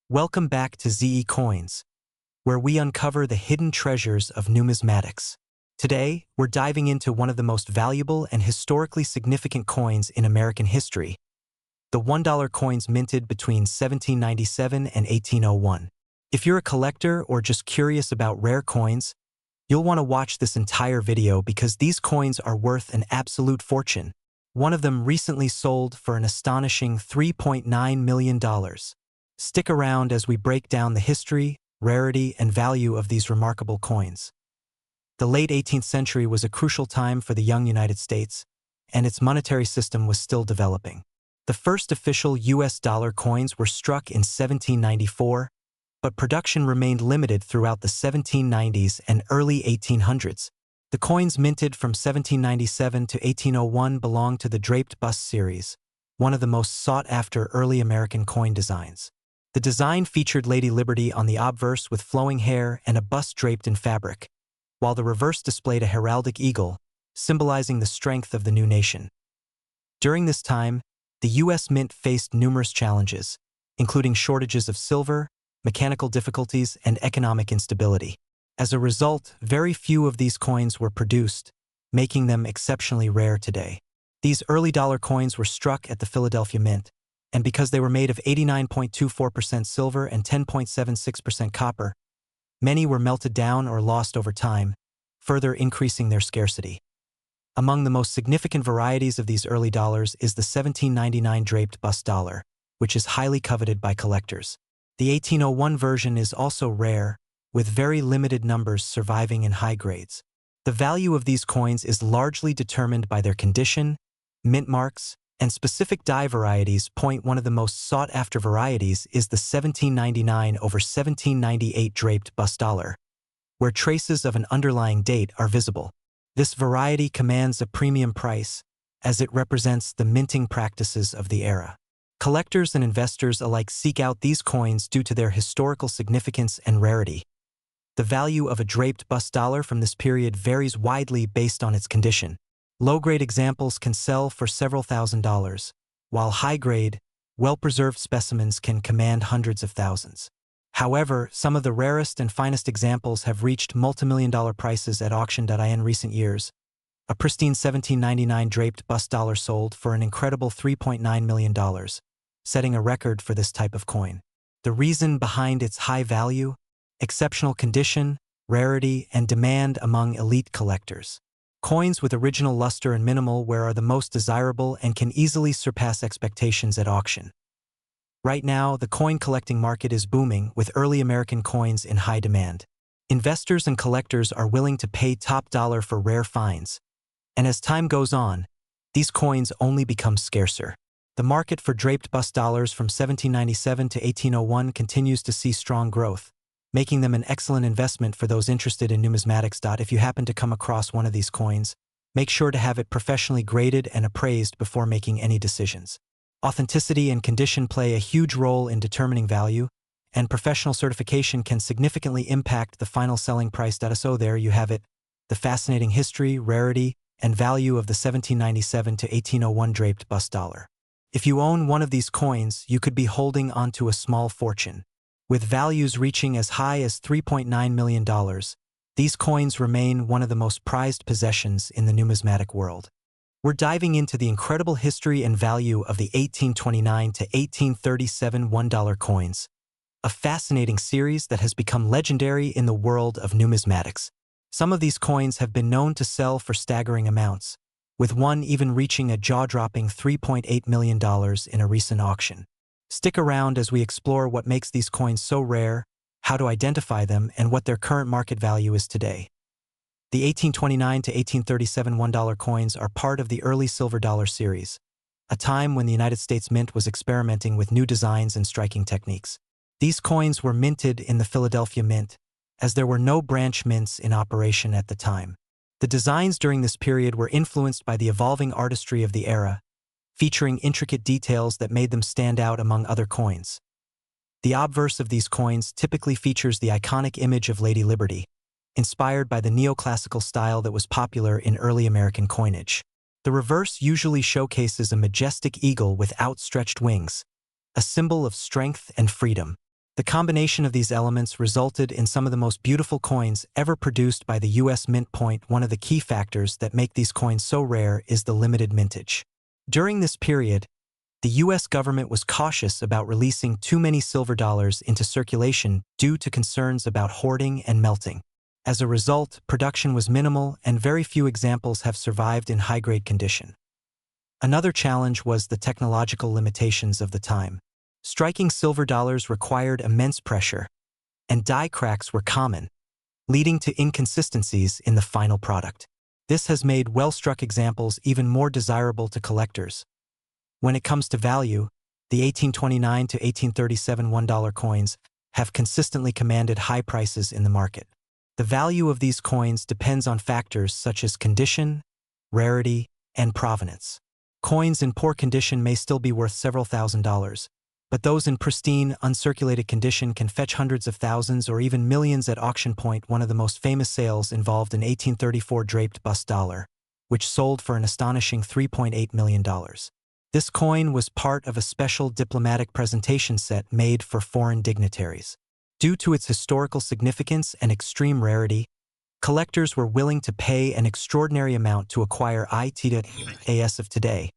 Welcome back to ZE Coins, where we uncover the hidden treasures of numismatics. Today, we're diving into one of the most valuable and historically significant coins in American history, the $1 coins minted between 1797 and 1801. If you're a collector or just curious about rare coins, you'll want to watch this entire video because these coins are worth an absolute fortune. One of them recently sold for an astonishing $3.9 million. Stick around as we break down the history, rarity, and value of these remarkable coins. The late 18th century was a crucial time for the young United States, and its monetary system was still developing. The first official US dollar coins were struck in 1794, but production remained limited throughout the 1790s and early 1800s. The coins minted from 1797 to 1801 belong to the draped bust series, one of the most sought-after early American coin designs. The design featured Lady Liberty on the obverse with flowing hair and a bust draped in fabric, while the reverse displayed a heraldic eagle, symbolizing the strength of the new nation. During this time, the U.S. Mint faced numerous challenges, including shortages of silver, mechanical difficulties, and economic instability. As a result, very few of these coins were produced, making them exceptionally rare today. These early dollar coins were struck at the Philadelphia Mint, and because they were made of 89.24% silver and 10.76% copper, many were melted down or lost over time, further increasing their scarcity. Among the most significant varieties of these early dollars is the 1799 draped bust dollar, which is highly coveted by collectors. The 1801 version is also rare, with very limited numbers surviving in high grades. The value of these coins is largely determined by their condition, mint marks, and specific die varieties. One of the most sought-after varieties is the 1799 over 1798 draped bust dollar, where traces of an underlying date are visible. This variety commands a premium price, as it represents the minting practices of the era. Collectors and investors alike seek out these coins due to their historical significance and rarity. The value of a draped bust dollar from this period varies widely based on its condition. Low-grade examples can sell for several $1,000s, while high-grade, well-preserved specimens can command hundreds of thousands. However, some of the rarest and finest examples have reached multimillion-dollar prices at auction. In recent years, a pristine 1799 draped bust dollar sold for an incredible $3.9 million, setting a record for this type of coin. The reason behind its high value? Exceptional condition, rarity, and demand among elite collectors. Coins with original luster and minimal wear are the most desirable and can easily surpass expectations at auction. Right now, the coin collecting market is booming, with early American coins in high demand. Investors and collectors are willing to pay top dollar for rare finds, and as time goes on, these coins only become scarcer. The market for draped bust dollars from 1797 to 1801 continues to see strong growth, making them an excellent investment for those interested in numismatics. If you happen to come across one of these coins, make sure to have it professionally graded and appraised before making any decisions. Authenticity and condition play a huge role in determining value, and professional certification can significantly impact the final selling price. So there you have it, the fascinating history, rarity, and value of the 1797 to 1801 draped bust dollar. If you own one of these coins, you could be holding onto a small fortune. With values reaching as high as $3.9 million, these coins remain one of the most prized possessions in the numismatic world. We're diving into the incredible history and value of the 1829 to 1837 $1 coins, a fascinating series that has become legendary in the world of numismatics. Some of these coins have been known to sell for staggering amounts, with one even reaching a jaw-dropping $3.8 million in a recent auction. Stick around as we explore what makes these coins so rare, how to identify them, and what their current market value is today. The 1829 to 1837 $1 coins are part of the early silver dollar series, a time when the United States Mint was experimenting with new designs and striking techniques. These coins were minted in the Philadelphia Mint, as there were no branch mints in operation at the time. The designs during this period were influenced by the evolving artistry of the era, featuring intricate details that made them stand out among other coins. The obverse of these coins typically features the iconic image of Lady Liberty, inspired by the neoclassical style that was popular in early American coinage. The reverse usually showcases a majestic eagle with outstretched wings, a symbol of strength and freedom. The combination of these elements resulted in some of the most beautiful coins ever produced by the U.S. Mint. One of the key factors that make these coins so rare is the limited mintage. During this period, the U.S. government was cautious about releasing too many silver dollars into circulation due to concerns about hoarding and melting. As a result, production was minimal and very few examples have survived in high-grade condition. Another challenge was the technological limitations of the time. Striking silver dollars required immense pressure, and die cracks were common, leading to inconsistencies in the final product. This has made well-struck examples even more desirable to collectors. When it comes to value, the 1829 to 1837 $1 coins have consistently commanded high prices in the market. The value of these coins depends on factors such as condition, rarity, and provenance. Coins in poor condition may still be worth several $1,000s, but those in pristine, uncirculated condition can fetch hundreds of thousands or even millions at auction. One of the most famous sales involved an 1834 draped bust dollar, which sold for an astonishing $3.8 million. This coin was part of a special diplomatic presentation set made for foreign dignitaries. Due to its historical significance and extreme rarity, collectors were willing to pay an extraordinary amount to acquire it. As of today,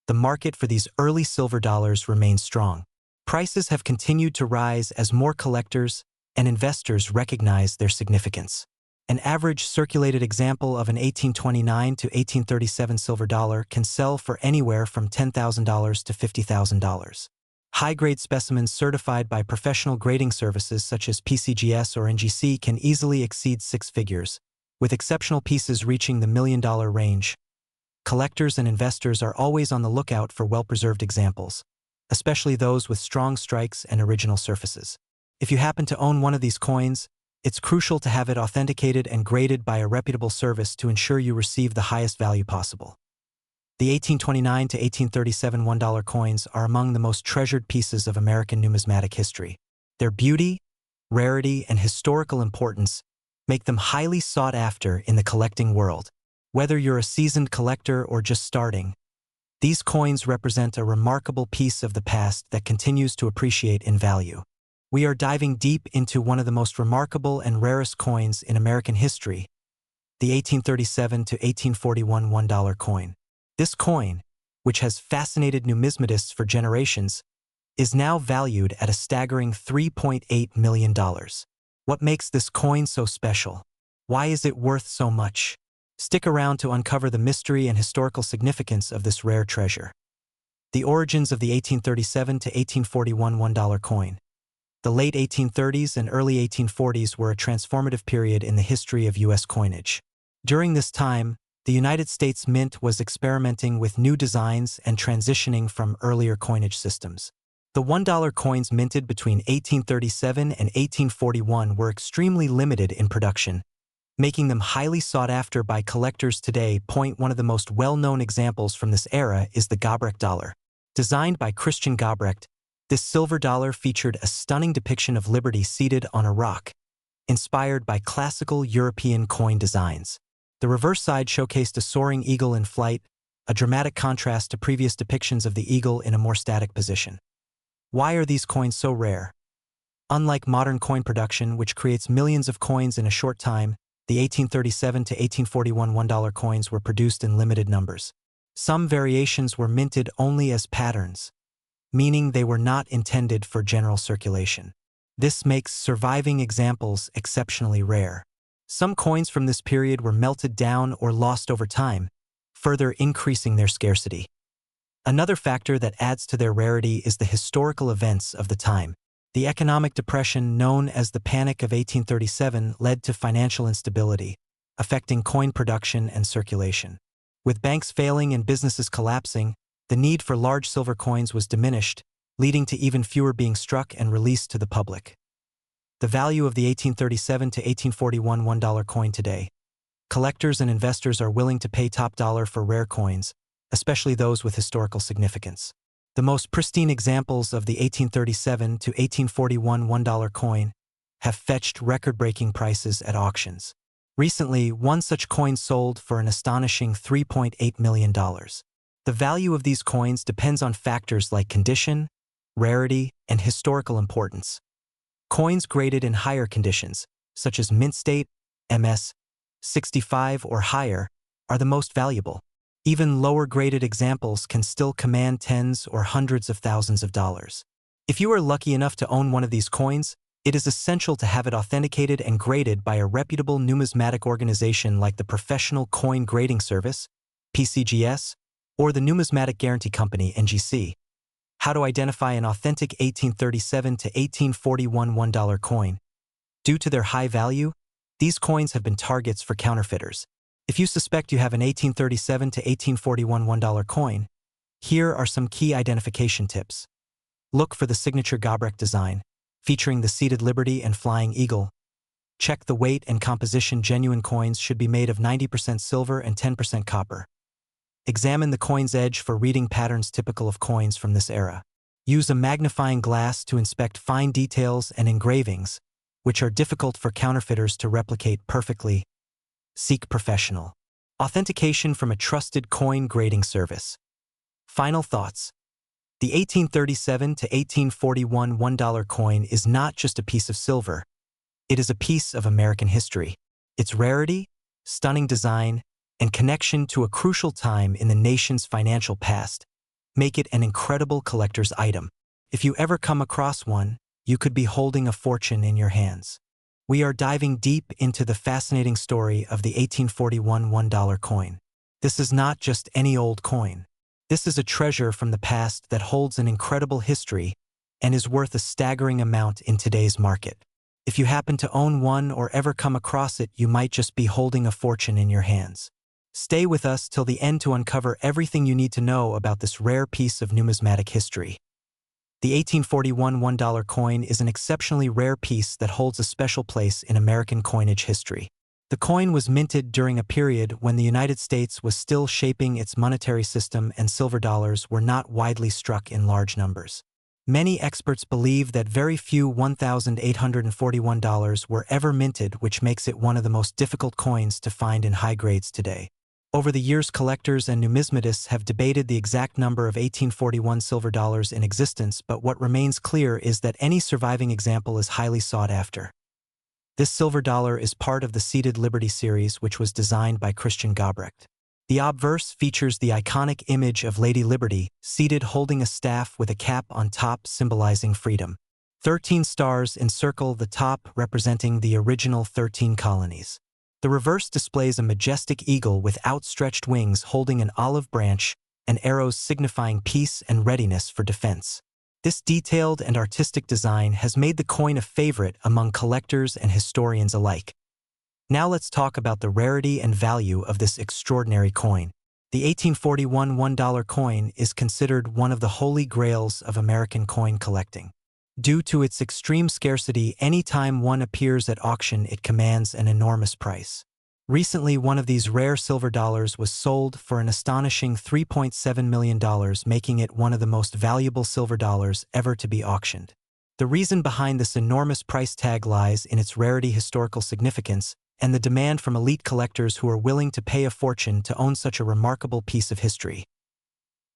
the market for these early silver dollars remains strong. Prices have continued to rise as more collectors and investors recognize their significance. An average circulated example of an 1829 to 1837 silver dollar can sell for anywhere from $10,000 to $50,000. High-grade specimens certified by professional grading services such as PCGS or NGC can easily exceed six figures, with exceptional pieces reaching the $1 million range. Collectors and investors are always on the lookout for well-preserved examples, especially those with strong strikes and original surfaces. If you happen to own one of these coins, it's crucial to have it authenticated and graded by a reputable service to ensure you receive the highest value possible. The 1829 to 1837 $1 coins are among the most treasured pieces of American numismatic history. Their beauty, rarity, and historical importance make them highly sought after in the collecting world. Whether you're a seasoned collector or just starting, these coins represent a remarkable piece of the past that continues to appreciate in value. We are diving deep into one of the most remarkable and rarest coins in American history, the 1837 to 1841 $1 coin. This coin, which has fascinated numismatists for generations, is now valued at a staggering $3.8 million. What makes this coin so special? Why is it worth so much? Stick around to uncover the mystery and historical significance of this rare treasure. The origins of the 1837 to 1841 $1 coin. The late 1830s and early 1840s were a transformative period in the history of U.S. coinage. During this time, the United States Mint was experimenting with new designs and transitioning from earlier coinage systems. The $1 coins minted between 1837 and 1841 were extremely limited in production, making them highly sought after by collectors today. One of the most well-known examples from this era is the Gobrecht dollar. Designed by Christian Gobrecht, this silver dollar featured a stunning depiction of liberty seated on a rock, inspired by classical European coin designs. The reverse side showcased a soaring eagle in flight, a dramatic contrast to previous depictions of the eagle in a more static position. Why are these coins so rare? Unlike modern coin production, which creates millions of coins in a short time, the 1837 to 1841 $1 coins were produced in limited numbers. Some variations were minted only as patterns, meaning they were not intended for general circulation. This makes surviving examples exceptionally rare. Some coins from this period were melted down or lost over time, further increasing their scarcity. Another factor that adds to their rarity is the historical events of the time. The economic depression known as the Panic of 1837 led to financial instability, affecting coin production and circulation. With banks failing and businesses collapsing, the need for large silver coins was diminished, leading to even fewer being struck and released to the public. The value of the 1837 to 1841 $1 coin today. Collectors and investors are willing to pay top dollar for rare coins, especially those with historical significance. The most pristine examples of the 1837 to 1841 $1 coin have fetched record-breaking prices at auctions. Recently, one such coin sold for an astonishing $3.8 million. The value of these coins depends on factors like condition, rarity, and historical importance. Coins graded in higher conditions, such as mint state, MS, 65 or higher, are the most valuable. Even lower-graded examples can still command tens or hundreds of thousands of dollars. If you are lucky enough to own one of these coins, it is essential to have it authenticated and graded by a reputable numismatic organization like the Professional Coin Grading Service, PCGS, or the Numismatic Guarantee Company, NGC. How to identify an authentic 1837 to 1841 $1 coin? Due to their high value, these coins have been targets for counterfeiters. If you suspect you have an 1837 to 1841 $1 coin, here are some key identification tips. Look for the signature Wathc design, featuring the seated liberty and flying eagle. Check the weight and composition. Genuine coins should be made of 90% silver and 10% copper. Examine the coin's edge for reading patterns typical of coins from this era. Use a magnifying glass to inspect fine details and engravings, which are difficult for counterfeiters to replicate perfectly. Seek professional authentication from a trusted coin grading service. Final thoughts. The 1837 to 1841 $1 coin is not just a piece of silver. It is a piece of American history. Its rarity, stunning design, and connection to a crucial time in the nation's financial past make it an incredible collector's item. If you ever come across one, you could be holding a fortune in your hands. We are diving deep into the fascinating story of the 1841 $1 coin. This is not just any old coin. This is a treasure from the past that holds an incredible history and is worth a staggering amount in today's market. If you happen to own one or ever come across it, you might just be holding a fortune in your hands. Stay with us till the end to uncover everything you need to know about this rare piece of numismatic history. The 1841 $1 coin is an exceptionally rare piece that holds a special place in American coinage history. The coin was minted during a period when the United States was still shaping its monetary system and silver dollars were not widely struck in large numbers. Many experts believe that very few $1,841 were ever minted, which makes it one of the most difficult coins to find in high grades today. Over the years, collectors and numismatists have debated the exact number of 1841 silver dollars in existence, but what remains clear is that any surviving example is highly sought after. This silver dollar is part of the Seated Liberty series, which was designed by Christian Wathc. The obverse features the iconic image of Lady Liberty, seated holding a staff with a cap on top symbolizing freedom. 13 stars encircle the top, representing the original 13 colonies. The reverse displays a majestic eagle with outstretched wings holding an olive branch and arrows signifying peace and readiness for defense. This detailed and artistic design has made the coin a favorite among collectors and historians alike. Now let's talk about the rarity and value of this extraordinary coin. The 1841 $1 coin is considered one of the holy grails of American coin collecting. Due to its extreme scarcity, any time one appears at auction, it commands an enormous price. Recently, one of these rare silver dollars was sold for an astonishing $3.7 million, making it one of the most valuable silver dollars ever to be auctioned. The reason behind this enormous price tag lies in its rarity, historical significance, and the demand from elite collectors who are willing to pay a fortune to own such a remarkable piece of history.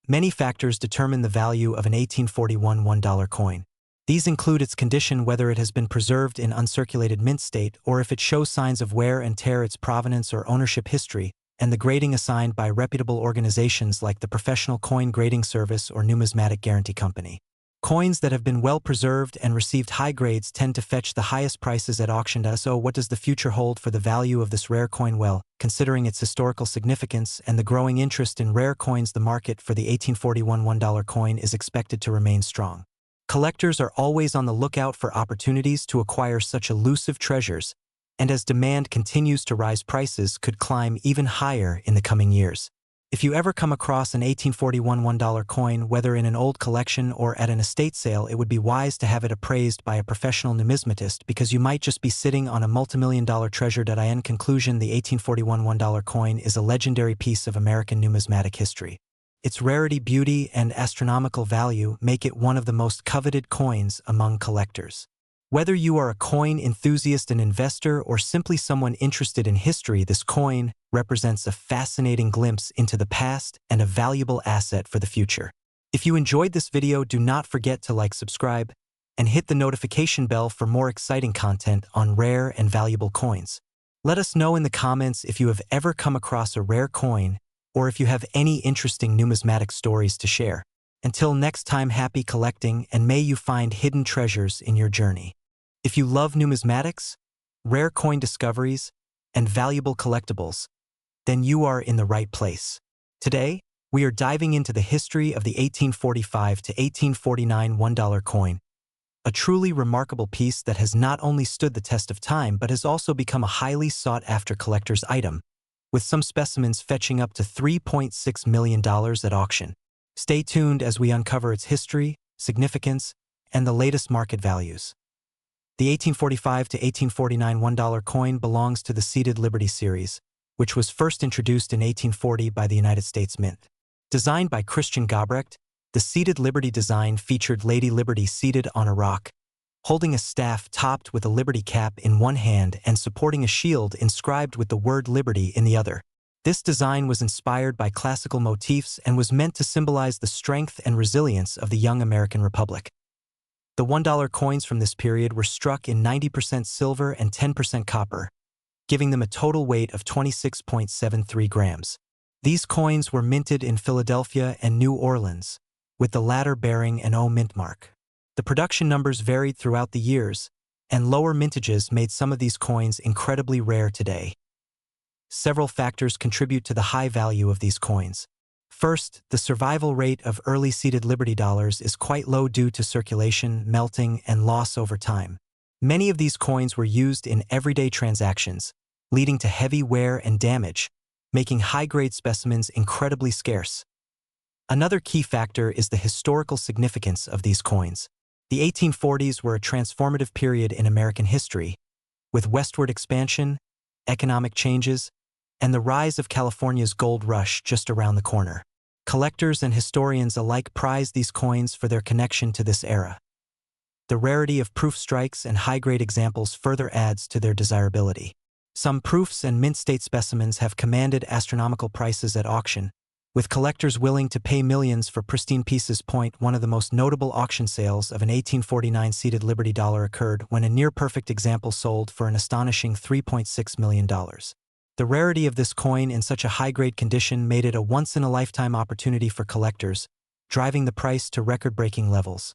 Many factors determine the value of an 1841 $1 coin. These include its condition, whether it has been preserved in uncirculated mint state or if it shows signs of wear and tear, its provenance or ownership history, and the grading assigned by reputable organizations like the Professional Coin Grading Service or Numismatic Guarantee Company. Coins that have been well preserved and received high grades tend to fetch the highest prices at auction. So what does the future hold for the value of this rare coin? Well, considering its historical significance and the growing interest in rare coins, the market for the 1841 $1 coin is expected to remain strong. Collectors are always on the lookout for opportunities to acquire such elusive treasures, and as demand continues to rise, prices could climb even higher in the coming years. If you ever come across an 1841 $1 coin, whether in an old collection or at an estate sale, it would be wise to have it appraised by a professional numismatist, because you might just be sitting on a multimillion-dollar treasure. In conclusion, the 1841 $1 coin is a legendary piece of American numismatic history. Its rarity, beauty, and astronomical value make it one of the most coveted coins among collectors. Whether you are a coin enthusiast, an investor, or simply someone interested in history, this coin represents a fascinating glimpse into the past and a valuable asset for the future. If you enjoyed this video, do not forget to like, subscribe, and hit the notification bell for more exciting content on rare and valuable coins. Let us know in the comments if you have ever come across a rare coin or if you have any interesting numismatic stories to share. Until next time, happy collecting, and may you find hidden treasures in your journey. If you love numismatics, rare coin discoveries, and valuable collectibles, then you are in the right place. Today, we are diving into the history of the 1845 to 1849 $1 coin, a truly remarkable piece that has not only stood the test of time but has also become a highly sought-after collector's item, with some specimens fetching up to $3.6 million at auction. Stay tuned as we uncover its history, significance, and the latest market values. The 1845 to 1849 $1 coin belongs to the Seated Liberty series, which was first introduced in 1840 by the United States Mint. Designed by Christian Gobrecht, the Seated Liberty design featured Lady Liberty seated on a rock, holding a staff topped with a liberty cap in one hand and supporting a shield inscribed with the word liberty in the other. This design was inspired by classical motifs and was meant to symbolize the strength and resilience of the young American Republic. The $1 coins from this period were struck in 90% silver and 10% copper, giving them a total weight of 26.73 grams. These coins were minted in Philadelphia and New Orleans, with the latter bearing an O mint mark. The production numbers varied throughout the years, and lower mintages made some of these coins incredibly rare today. Several factors contribute to the high value of these coins. First, the survival rate of early Seated Liberty dollars is quite low due to circulation, melting, and loss over time. Many of these coins were used in everyday transactions, leading to heavy wear and damage, making high-grade specimens incredibly scarce. Another key factor is the historical significance of these coins. The 1840s were a transformative period in American history, with westward expansion, economic changes, and the rise of California's gold rush just around the corner. Collectors and historians alike prize these coins for their connection to this era. The rarity of proof strikes and high-grade examples further adds to their desirability. Some proofs and mint-state specimens have commanded astronomical prices at auction, with collectors willing to pay millions for pristine pieces. One of the most notable auction sales of an 1849 Seated Liberty dollar occurred when a near-perfect example sold for an astonishing $3.6 million. The rarity of this coin in such a high-grade condition made it a once-in-a-lifetime opportunity for collectors, driving the price to record-breaking levels.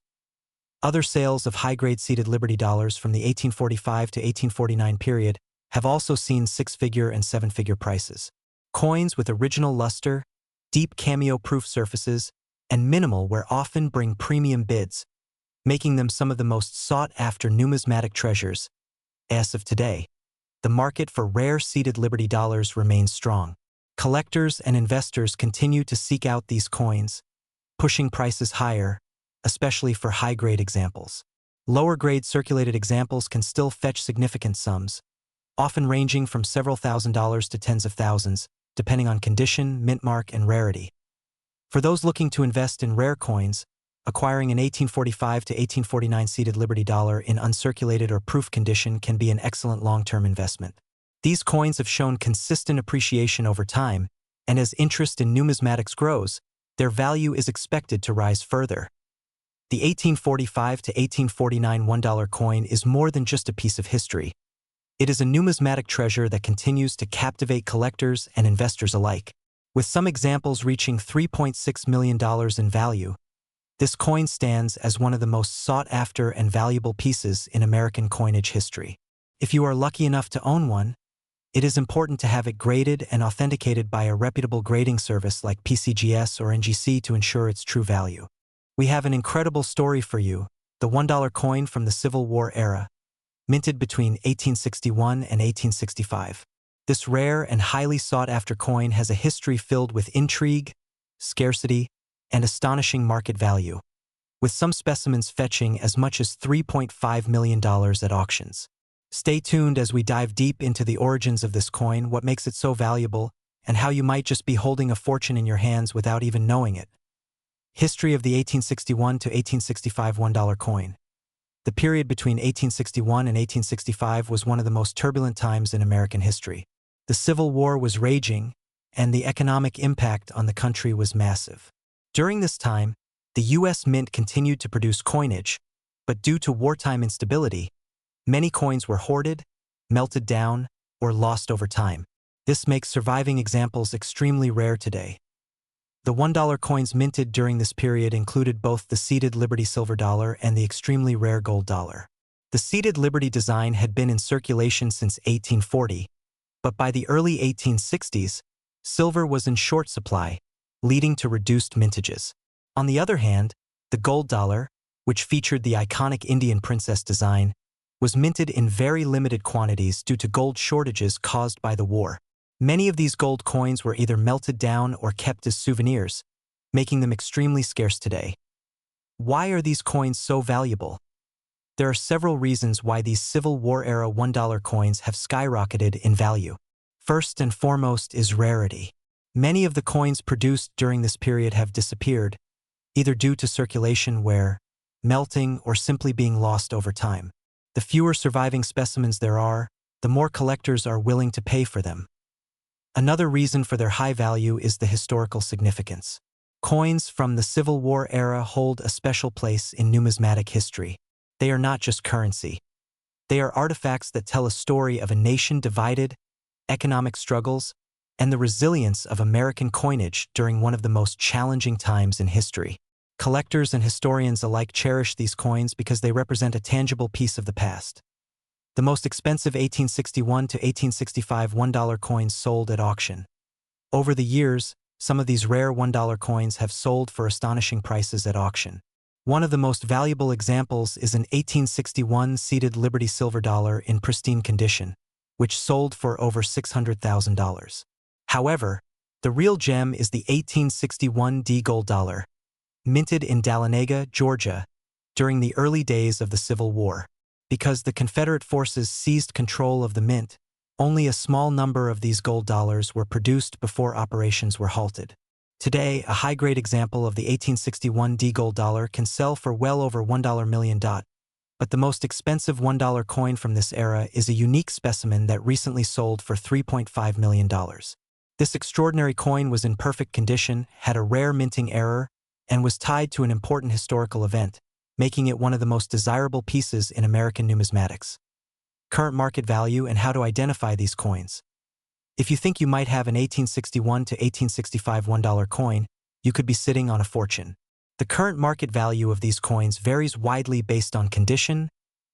Other sales of high-grade Seated Liberty dollars from the 1845 to 1849 period have also seen six-figure and seven-figure prices. Coins with original luster, deep cameo-proof surfaces, and minimal wear often bring premium bids, making them some of the most sought-after numismatic treasures. As of today, the market for rare Seated Liberty dollars remains strong. Collectors and investors continue to seek out these coins, pushing prices higher, especially for high-grade examples. Lower-grade circulated examples can still fetch significant sums, often ranging from several $1,000s to tens of thousands, depending on condition, mint mark, and rarity. For those looking to invest in rare coins, acquiring an 1845 to 1849 Seated Liberty dollar in uncirculated or proof condition can be an excellent long-term investment. These coins have shown consistent appreciation over time, and as interest in numismatics grows, their value is expected to rise further. The 1845 to 1849 $1 coin is more than just a piece of history. It is a numismatic treasure that continues to captivate collectors and investors alike. With some examples reaching $3.6 million in value, this coin stands as one of the most sought-after and valuable pieces in American coinage history. If you are lucky enough to own one, it is important to have it graded and authenticated by a reputable grading service like PCGS or NGC to ensure its true value. We have an incredible story for you, the $1 coin from the Civil War era, minted between 1861 and 1865. This rare and highly sought-after coin has a history filled with intrigue, scarcity, and astonishing market value, with some specimens fetching as much as $3.5 million at auctions. Stay tuned as we dive deep into the origins of this coin, what makes it so valuable, and how you might just be holding a fortune in your hands without even knowing it. History of the 1861 to 1865 $1 coin. The period between 1861 and 1865 was one of the most turbulent times in American history. The Civil War was raging, and the economic impact on the country was massive. During this time, the U.S. Mint continued to produce coinage, But due to wartime instability, many coins were hoarded, melted down, or lost over time. This makes surviving examples extremely rare today. The $1 coins minted during this period included both the seeded Liberty silver dollar and the extremely rare gold dollar. The seeded Liberty design had been in circulation since 1840, but by the early 1860s, silver was in short supply, leading to reduced mintages. On the other hand, the gold dollar, which featured the iconic Indian princess design, was minted in very limited quantities due to gold shortages caused by the war. Many of these gold coins were either melted down or kept as souvenirs, making them extremely scarce today. Why are these coins so valuable? There are several reasons why these Civil War-era $1 coins have skyrocketed in value. First and foremost is rarity. Many of the coins produced during this period have disappeared, either due to circulation wear, melting, or simply being lost over time. The fewer surviving specimens there are, the more collectors are willing to pay for them. Another reason for their high value is the historical significance. Coins from the Civil War era hold a special place in numismatic history. They are not just currency. They are artifacts that tell a story of a nation divided, economic struggles, and the resilience of American coinage during one of the most challenging times in history. Collectors and historians alike cherish these coins because they represent a tangible piece of the past. The most expensive 1861 to 1865 $1 coins sold at auction. Over the years, some of these rare $1 coins have sold for astonishing prices at auction. One of the most valuable examples is an 1861 seeded Liberty silver dollar in pristine condition, which sold for over $600,000. However, the real gem is the 1861 D gold dollar, minted in Dahlonega, Georgia, during the early days of the Civil War. Because the Confederate forces seized control of the mint, only a small number of these gold dollars were produced before operations were halted. Today, a high-grade example of the 1861 D gold dollar can sell for well over $1 million, but the most expensive $1 coin from this era is a unique specimen that recently sold for $3.5 million. This extraordinary coin was in perfect condition, had a rare minting error, and was tied to an important historical event, making it one of the most desirable pieces in American numismatics. Current market value and how to identify these coins. If you think you might have an 1861 to 1865 $1 coin, you could be sitting on a fortune. The current market value of these coins varies widely based on condition,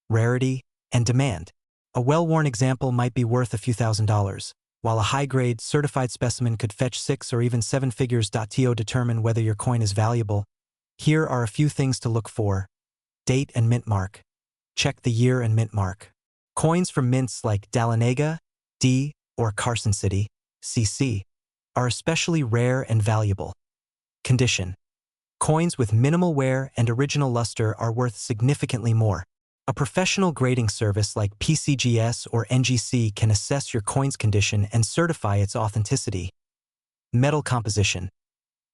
rarity, and demand. A well-worn example might be worth a few $1,000s, while a high-grade, certified specimen could fetch 6 or even 7 figures. To determine whether your coin is valuable, here are a few things to look for. Date and mint mark. Check the year and mint mark. Coins from mints like Dahlonega, D, or Carson City, CC, are especially rare and valuable. Condition. Coins with minimal wear and original luster are worth significantly more. A professional grading service like PCGS or NGC can assess your coin's condition and certify its authenticity. Metal composition.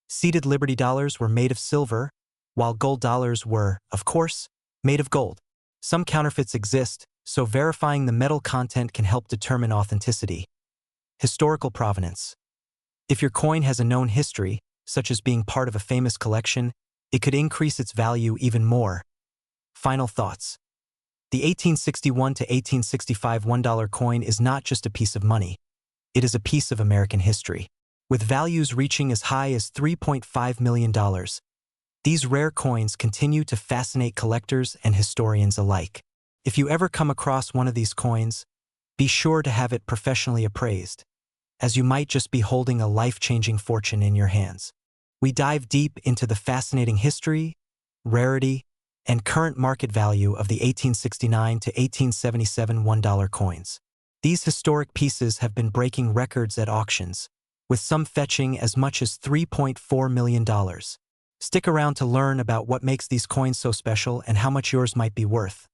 Seeded Liberty dollars were made of silver, while gold dollars were, of course, made of gold. Some counterfeits exist, so verifying the metal content can help determine authenticity. Historical provenance. If your coin has a known history, such as being part of a famous collection, it could increase its value even more. Final thoughts. The 1861 to 1865 $1 coin is not just a piece of money. It is a piece of American history. With values reaching as high as $3.5 million, these rare coins continue to fascinate collectors and historians alike. If you ever come across one of these coins, be sure to have it professionally appraised, as you might just be holding a life-changing fortune in your hands. We dive deep into the fascinating history, rarity, and current market value of the 1869 to 1877 $1 coins. These historic pieces have been breaking records at auctions, with some fetching as much as $3.4 million. Stick around to learn about what makes these coins so special and how much yours might be worth.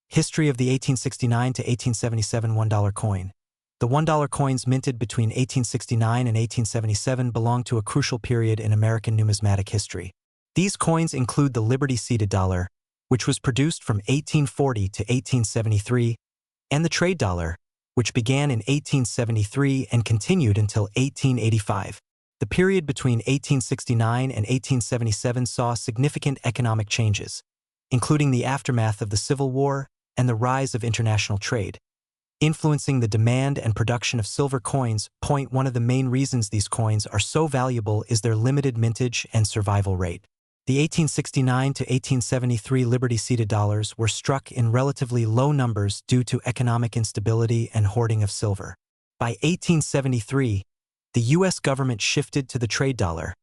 History of the 1869 to 1877 $1 coin. The $1 coins minted between 1869 and 1877 belong to a crucial period in American numismatic history. These coins include the Liberty seeded dollar, which was produced from 1840 to 1873, and the trade dollar, which began in 1873 and continued until 1885. The period between 1869 and 1877 saw significant economic changes. including the aftermath of the Civil War and the rise of international trade, influencing the demand and production of silver coins. One of the main reasons these coins are so valuable is their limited mintage and survival rate. The 1869 to 1873 Liberty-seated dollars were struck in relatively low numbers due to economic instability and hoarding of silver. By 1873, the U.S. government shifted to the trade dollar,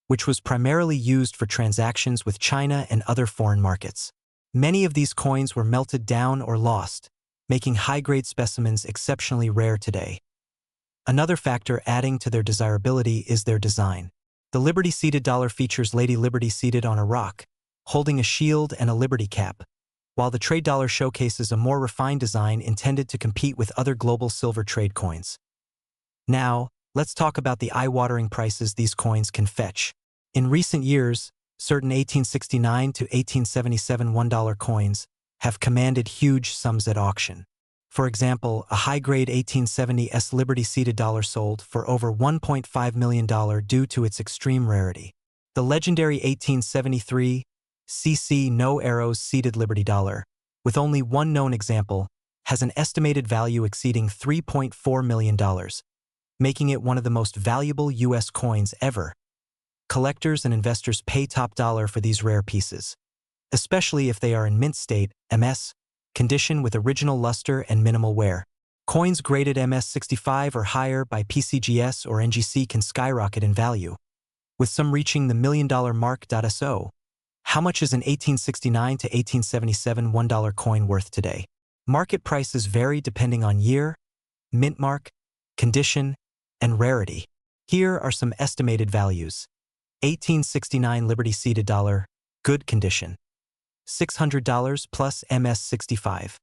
which was primarily used for transactions with China and other foreign markets. Many of these coins were melted down or lost, making high-grade specimens exceptionally rare today. Another factor adding to their desirability is their design. The Liberty-seated dollar features Lady Liberty seated on a rock, holding a shield and a Liberty cap, while the trade dollar showcases a more refined design intended to compete with other global silver trade coins. Now, let's talk about the eye-watering prices these coins can fetch. In recent years, certain 1869 to 1877 $1 coins have commanded huge sums at auction. For example, a high-grade 1870s Liberty-seated dollar sold for over $1.5 million due to its extreme rarity. The legendary 1873 cc no arrows seated Liberty dollar, with only one known example, has an estimated value exceeding $3.4 million, making it one of the most valuable U.S. coins ever. Collectors and investors pay top dollar for these rare pieces, especially if they are in mint state, MS, condition with original luster and minimal wear. Coins graded MS65 or higher by PCGS or NGC can skyrocket in value, with some reaching the $1 million mark. So, how much is an 1869 to 1877 $1 coin worth today? Market prices vary depending on year, mint mark, condition, and rarity. Here are some estimated values. 1869 Liberty-seated dollar, good condition. $600 plus MS65.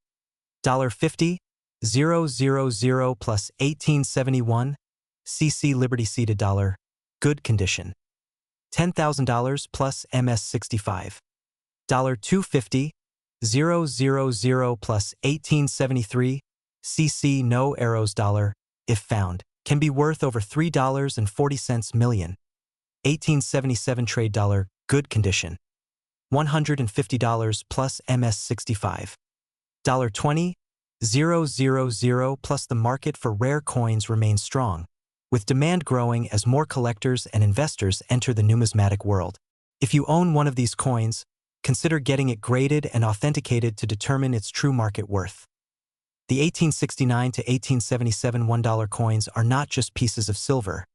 $50, 000 plus 1871 cc Liberty-seated dollar, good condition. $10,000 plus MS65. $250, 000 plus 1873 cc no arrows dollar, if found, can be worth over $3.40 million. 1877 trade dollar, good condition. $150 plus MS65. $20, 000 plus the market for rare coins remains strong, with demand growing as more collectors and investors enter the numismatic world. If you own one of these coins, consider getting it graded and authenticated to determine its true market worth. The 1869 to 1877 $1 coins are not just pieces of silver.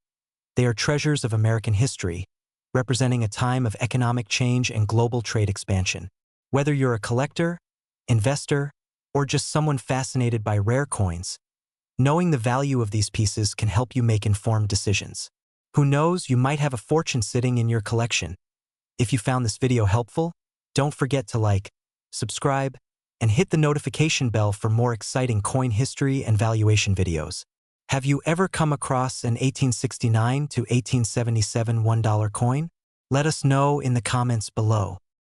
They are treasures of American history, representing a time of economic change and global trade expansion. Whether you're a collector, investor, or just someone fascinated by rare coins, knowing the value of these pieces can help you make informed decisions. Who knows, you might have a fortune sitting in your collection. If you found this video helpful, don't forget to like, subscribe, and hit the notification bell for more exciting coin history and valuation videos. Have you ever come across an 1869 to 1877 $1 coin? Let us know in the comments below.